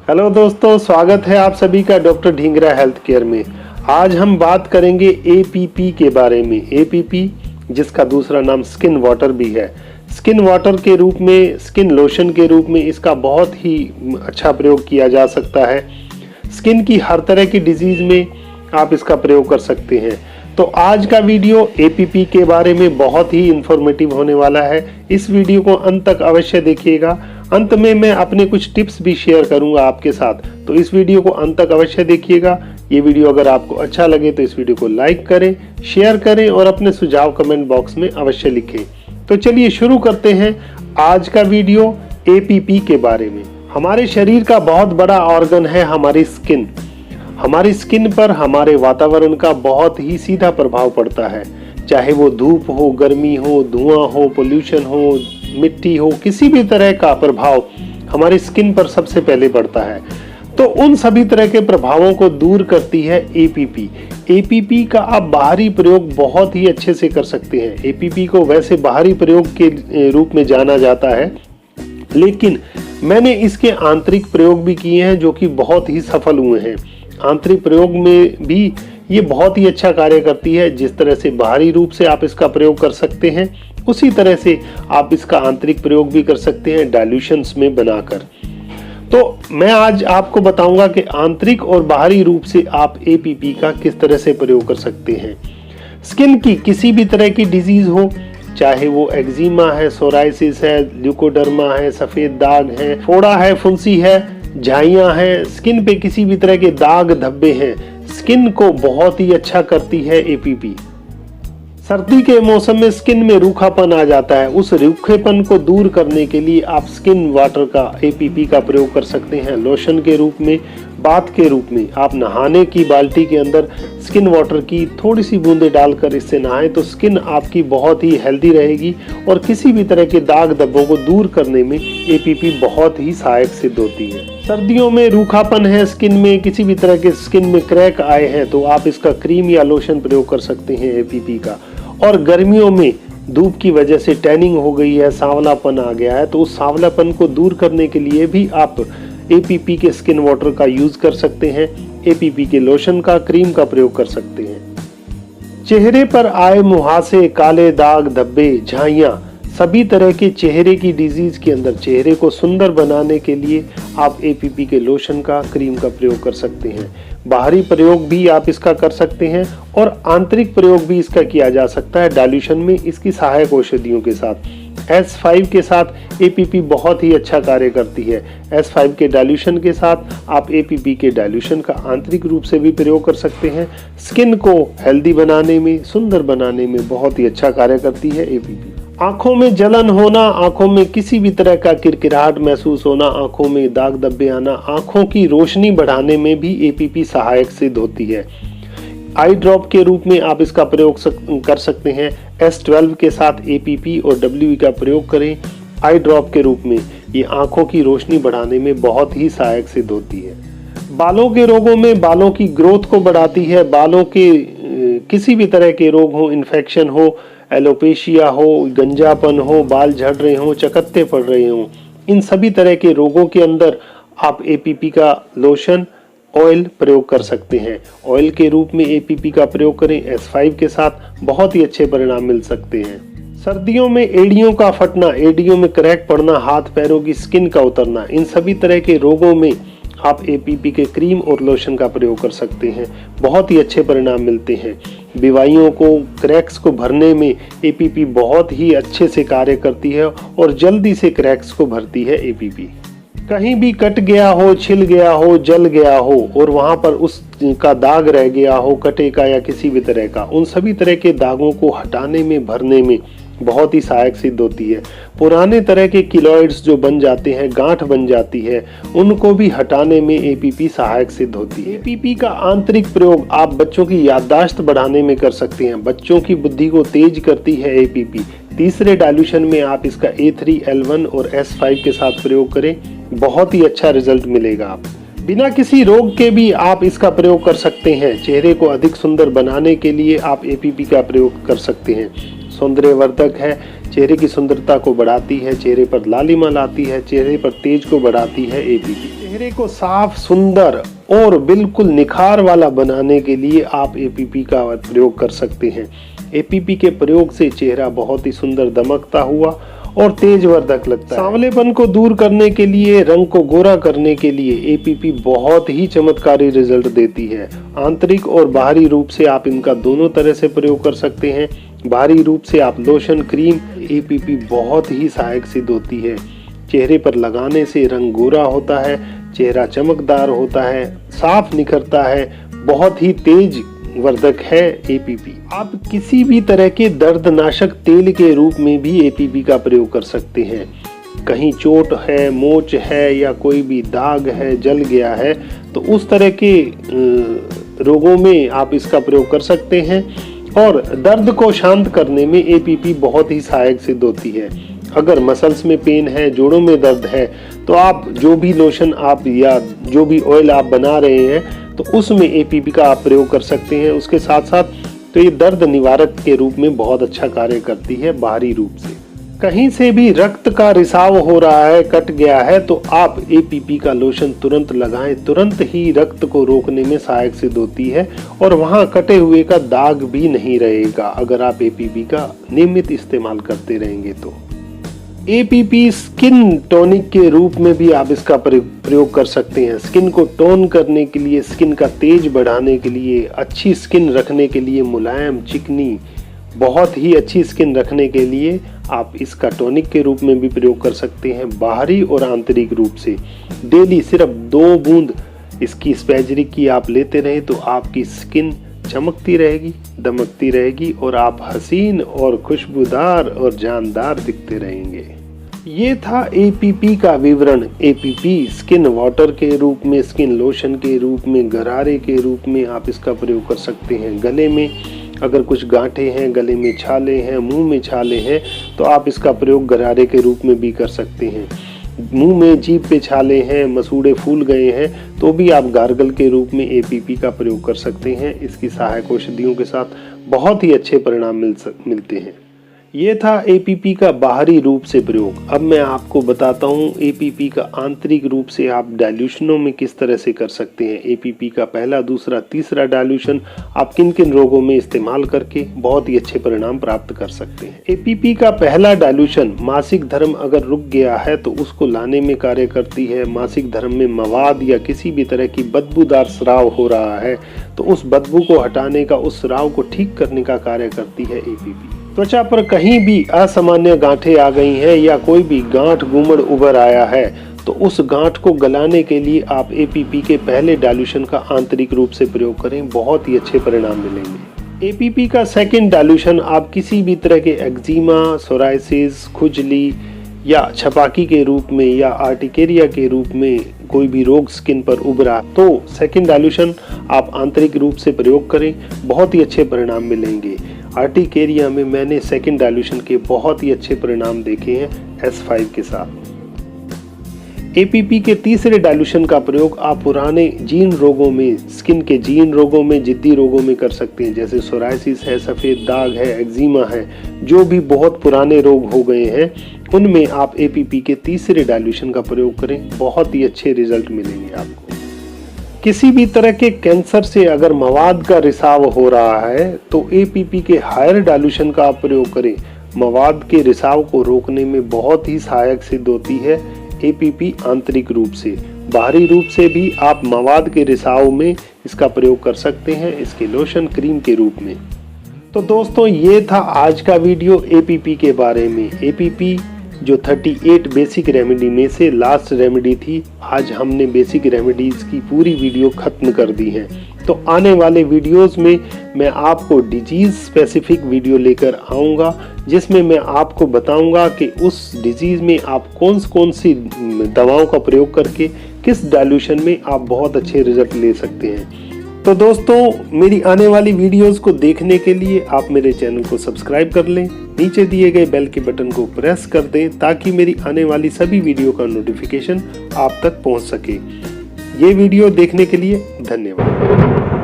Hello दोस्तों, स्वागत है आप सभी का डॉक्टर ढींगरा हेल्थ केयर में। आज हम बात करेंगे एपीपी के बारे में। एपीपी जिसका दूसरा नाम स्किन वाटर भी है। स्किन वाटर के रूप में, स्किन लोशन के रूप में इसका बहुत ही अच्छा प्रयोग किया जा सकता है। स्किन की हर तरह की डिजीज में आप इसका प्रयोग कर सकते हैं। तो आज का वीडियो एपीपी के बारे में बहुत ही इंफॉर्मेटिव होने वाला है। इस वीडियो को अंत तक अवश्य देखिएगा। अंत में मैं अपने कुछ टिप्स भी शेयर करूंगा आपके साथ, तो इस वीडियो को अंत तक अवश्य देखिएगा। ये वीडियो अगर आपको अच्छा लगे तो इस वीडियो को लाइक करें, शेयर करें और अपने सुझाव कमेंट बॉक्स में अवश्य लिखें। तो चलिए शुरू करते हैं आज का वीडियो एपीपी के बारे में। हमारे शरीर का बहुत बड़ा ऑर्गन है हमारी स्किन। हमारी स्किन पर हमारे वातावरण का बहुत ही सीधा प्रभाव पड़ता है, चाहे वो धूप हो, गर्मी हो, धुआं हो, पोल्यूशन हो, मिट्टी हो, किसी भी तरह का प्रभाव हमारी स्किन पर सबसे पहले पड़ता है। तो उन सभी तरह के प्रभावों को दूर करती है एपीपी। एपीपी का आप बाहरी प्रयोग बहुत ही अच्छे से कर सकते हैं। एपीपी को वैसे बाहरी प्रयोग के रूप में जाना जाता है, लेकिन मैंने इसके आंतरिक प्रयोग भी किए हैं जो कि बहुत ही सफल हुए हैं। आंतरिक प्रयोग में भी ये बहुत ही अच्छा कार्य करती है। जिस तरह से बाहरी रूप से आप इसका प्रयोग कर सकते हैं, उसी तरह से आप इसका आंतरिक प्रयोग भी कर सकते हैं डाइल्यूशंस में बनाकर। तो मैं आज आपको बताऊंगा कि आंतरिक और बाहरी रूप से आप एपीपी का किस तरह से प्रयोग कर सकते हैं। स्किन की किसी भी तरह की डिजीज हो, चाहे वो एक्जिमा है, सोराइसिस है, ल्यूकोडर्मा है, सफेद दाग है, फोड़ा है, फुंसी है, झाइयां हैं, स्किन पे किसी भी तरह के दाग धब्बे हैं, स्किन को बहुत ही अच्छा करती है एपीपी। सर्दी के मौसम में स्किन में रूखापन आ जाता है, उस रूखेपन को दूर करने के लिए आप स्किन वाटर का, एपीपी का प्रयोग कर सकते हैं। लोशन के रूप में, बाथ के रूप में आप नहाने की बाल्टी के अंदर स्किन वाटर की थोड़ी सी बूंदें डालकर इससे नहाएं तो स्किन आपकी बहुत ही हेल्दी रहेगी और किसी भी तरह के दाग धब्बों को दूर करने में एपीपी बहुत ही सहायक सिद्ध होती है। सर्दियों में रूखापन है स्किन में, किसी भी तरह के स्किन में क्रैक आए हैं, तो आप इसका क्रीम या लोशन प्रयोग कर सकते हैं एपीपी का। और गर्मियों में धूप की वजह से टैनिंग हो गई है, सांवलापन आ गया है, तो उस सांवलापन को दूर करने के लिए भी आप एपीपी के स्किन वाटर का यूज कर सकते हैं। एपीपी के लोशन का, क्रीम का प्रयोग कर सकते हैं। चेहरे पर आए मुहासे, काले दाग धब्बे, झाइयां, सभी तरह के चेहरे की डिजीज के अंदर चेहरे को सुंदर बनाने के लिए आप एपीपी के लोशन का, क्रीम का प्रयोग कर सकते हैं। बाहरी प्रयोग भी आप इसका कर सकते हैं और आंतरिक प्रयोग भी इसका किया जा सकता है डाइल्यूशन में इसकी सहायक औषधियों के साथ। S5 के साथ एपीपी बहुत ही अच्छा कार्य करती है। S5 के डाइल्यूशन के साथ आप एपीपी के डाइल्यूशन का आंतरिक रूप से भी प्रयोग कर सकते हैं। स्किन को हेल्दी बनाने में, सुंदर बनाने में बहुत ही अच्छा कार्य करती है एपीपी। आंखों में जलन होना, आंखों में किसी भी तरह का किरकिराहट महसूस होना, आंखों में दाग धब्बे आना, आंखों की रोशनी बढ़ाने में भी एपीपी सहायक सिद्ध होती है। आई ड्रॉप के रूप में आप इसका प्रयोग कर सकते हैं। S12 के साथ एपीपी और WE का प्रयोग करें आई ड्रॉप के रूप में। ये आंखों की रोशनी बढ़ाने में बहुत ही सहायक सिद्ध होती है। बालों के रोगों में बालों की ग्रोथ को बढ़ाती है। बालों के किसी भी तरह के रोग हो, इन्फेक्शन हो, एलोपेशिया हो, गंजापन हो, बाल झड़ रहे हो, चकत्ते पड़ रहे हो, इन सभी तरह के रोगों के अंदर आप एपीपी का लोशन, ऑयल प्रयोग कर सकते हैं। ऑयल के रूप में एपीपी का प्रयोग करें S5 के साथ, बहुत ही अच्छे परिणाम मिल सकते हैं। सर्दियों में एड़ियों का फटना, एड़ियों में क्रैक पड़ना, हाथ पैरों की स्किन का उतरना, इन सभी तरह के रोगों में आप एपीपी के क्रीम और लोशन का प्रयोग कर सकते हैं। बहुत ही अच्छे परिणाम मिलते हैं। बीवाइयों को, क्रैक्स को भरने में एपीपी बहुत ही अच्छे से कार्य करती है और जल्दी से क्रैक्स को भरती है एपीपी। कहीं भी कट गया हो, छिल गया हो, जल गया हो और वहां पर उसका दाग रह गया हो, कटे का या किसी भी तरह का, उन सभी तरह के दागों को हटाने में, भरने में बहुत ही सहायक सिद्ध होती है। पुराने तरह के किलॉइड्स जो बन जाते हैं, गांठ बन जाती है, उनको भी हटाने में एपीपी सहायक सिद्ध होती है। एपीपी का आंतरिक प्रयोग आप बच्चों की याददाश्त बढ़ाने में कर सकते हैं। बच्चों की बुद्धि को तेज करती है एपीपी। तीसरे डाइल्यूशन में आप इसका A3L1 और S5 के साथ प्रयोग करें, बहुत ही अच्छा रिजल्ट मिलेगा। आप बिना किसी रोग के भी आप इसका प्रयोग कर सकते हैं। चेहरे को अधिक सुंदर बनाने के लिए आप एपीपी का प्रयोग कर सकते हैं। सौंदर्यवर्धक है, चेहरे की सुंदरता को बढ़ाती है, चेहरे पर लालिमा लाती है, चेहरे पर तेज को बढ़ाती है एपीपी। चेहरे को साफ, सुंदर और बिल्कुल निखार वाला बनाने के लिए आप एपीपी का प्रयोग कर सकते हैं। एपीपी के प्रयोग से चेहरा बहुत ही सुंदर दमकता हुआ और तेजवर्धक लगता है। सांवलेपन को दूर करने के लिए, रंग को गोरा करने के लिए एपीपी बहुत ही चमत्कारी रिजल्ट देती है। आंतरिक और बाहरी रूप से आप इनका दोनों तरह से प्रयोग कर सकते हैं। बाहरी रूप से आप लोशन, क्रीम, एपीपी बहुत ही सहायक सिद्ध होती है। चेहरे पर लगाने से रंग गोरा होता है, चेहरा चमकदार होता है, साफ निखरता है, बहुत ही तेज वर्धक है एपीपी। आप किसी भी तरह के दर्दनाशक तेल के रूप में भी एपीपी का प्रयोग कर सकते हैं। कहीं चोट है, मोच है या कोई भी दाग है, जल गया है, तो उस तरह के रोगों में आप इसका प्रयोग कर सकते हैं। और दर्द को शांत करने में एपीपी बहुत ही सहायक सिद्ध होती है। अगर मसल्स में पेन है, जोड़ों में दर्द है, तो आप जो भी लोशन आप या जो भी ऑयल आप बना रहे हैं तो उसमें एपीपी का आप प्रयोग कर सकते हैं। उसके साथ साथ तो ये दर्द निवारक के रूप में बहुत अच्छा कार्य करती है बाहरी रूप से। कहीं से भी रक्त का रिसाव हो रहा है, कट गया है, तो आप एपीपी का लोशन तुरंत लगाएं। तुरंत ही रक्त को रोकने में सहायक सिद्ध होती है और वहां कटे हुए का दाग भी नहीं रहेगा अगर आप एपीपी का नियमित इस्तेमाल करते रहेंगे तो। एपीपी स्किन टॉनिक के रूप में भी आप इसका प्रयोग कर सकते हैं। स्किन को टोन करने के लिए, स्किन का तेज बढ़ाने के लिए, अच्छी स्किन रखने के लिए, मुलायम, चिकनी, बहुत ही अच्छी स्किन रखने के लिए आप इसका टॉनिक के रूप में भी प्रयोग कर सकते हैं। बाहरी और आंतरिक रूप से डेली सिर्फ 2 बूंद इसकी स्पैजरिक की आप लेते रहें तो आपकी स्किन चमकती रहेगी, दमकती रहेगी और आप हसीन और खुशबूदार और जानदार दिखते रहेंगे। ये था एपीपी का विवरण। एपीपी स्किन वाटर के रूप में, स्किन लोशन के रूप में, गरारे के रूप में आप इसका प्रयोग कर सकते हैं। गले में अगर कुछ गांठें हैं, गले में छाले हैं, मुंह में छाले हैं, तो आप इसका प्रयोग गरारे के रूप में भी कर सकते हैं। मुंह में, जीभ पे छाले हैं, मसूड़े फूल गए हैं, तो भी आप गार्गल के रूप में एपीपी का प्रयोग कर सकते हैं। इसकी सहायक औषधियों के साथ बहुत ही अच्छे परिणाम मिलते हैं। ये था एपीपी का बाहरी रूप से प्रयोग। अब मैं आपको बताता हूँ एपीपी का आंतरिक रूप से आप डाइल्यूशनों में किस तरह से कर सकते हैं। एपीपी का पहला, दूसरा, तीसरा डाइल्यूशन आप किन किन रोगों में इस्तेमाल करके बहुत ही अच्छे परिणाम प्राप्त कर सकते हैं। एपीपी का पहला डाइल्यूशन मासिक धर्म अगर रुक गया है तो उसको लाने में कार्य करती है। मासिक धर्म में मवाद या किसी भी तरह की बदबूदार स्राव हो रहा है तो उस बदबू को हटाने का, उस स्राव को ठीक करने का कार्य करती है एपीपी। त्वचा पर कहीं भी असामान्य गांठें आ गई हैं या कोई भी गांठ गुमड़ उभर आया है तो उस गांठ को गलाने के लिए आप एपीपी के पहले डाइल्यूशन का आंतरिक रूप से प्रयोग करें, बहुत ही अच्छे परिणाम मिलेंगे। एपीपी का सेकंड डाइल्यूशन आप किसी भी तरह के एक्जिमा, सोराइसिस, खुजली या छपाकी के रूप में या आर्टिकेरिया के रूप में कोई भी रोग स्किन पर उभरा तो सेकंड डाइल्यूशन आप आंतरिक रूप से प्रयोग करें, बहुत ही अच्छे परिणाम मिलेंगे। आर्टिकेरिया में मैंने सेकंड डाइल्यूशन के बहुत ही अच्छे परिणाम देखे हैं S5 के साथ। एपीपी के तीसरे डाइल्यूशन का प्रयोग आप पुराने जीर्ण रोगों में, स्किन के जीर्ण रोगों में, जिद्दी रोगों में कर सकते हैं, जैसे सोराइसिस है, सफेद दाग है, एक्जिमा है, जो भी बहुत पुराने रोग हो गए हैं उनमें आप एपीपी के तीसरे डाइल्यूशन का प्रयोग करें, बहुत ही अच्छे रिजल्ट मिलेंगे आपको। किसी भी तरह के कैंसर से अगर मवाद का रिसाव हो रहा है तो एपीपी के हायर डाइल्यूशन का आप प्रयोग करें, मवाद के रिसाव को रोकने में बहुत ही सहायक सिद्ध होती है एपीपी आंतरिक रूप से। बाहरी रूप से भी आप मवाद के रिसाव में इसका प्रयोग कर सकते हैं, इसके लोशन, क्रीम के रूप में। तो दोस्तों ये था आज का वीडियो एपीपी के बारे में। एपीपी जो 38 बेसिक रेमेडी में से लास्ट रेमेडी थी, आज हमने बेसिक रेमेडीज की पूरी वीडियो खत्म कर दी है। तो आने वाले वीडियोस में मैं आपको डिजीज स्पेसिफिक वीडियो लेकर आऊँगा जिसमें मैं आपको बताऊंगा कि उस डिजीज में आप कौन सी दवाओं का प्रयोग करके किस डाइल्यूशन में आप बहुत अच्छे रिजल्ट ले सकते हैं। तो दोस्तों मेरी आने वाली वीडियोस को देखने के लिए आप मेरे चैनल को सब्सक्राइब कर लें, नीचे दिए गए बेल के बटन को प्रेस कर दें ताकि मेरी आने वाली सभी वीडियो का नोटिफिकेशन आप तक पहुंच सके। ये वीडियो देखने के लिए धन्यवाद।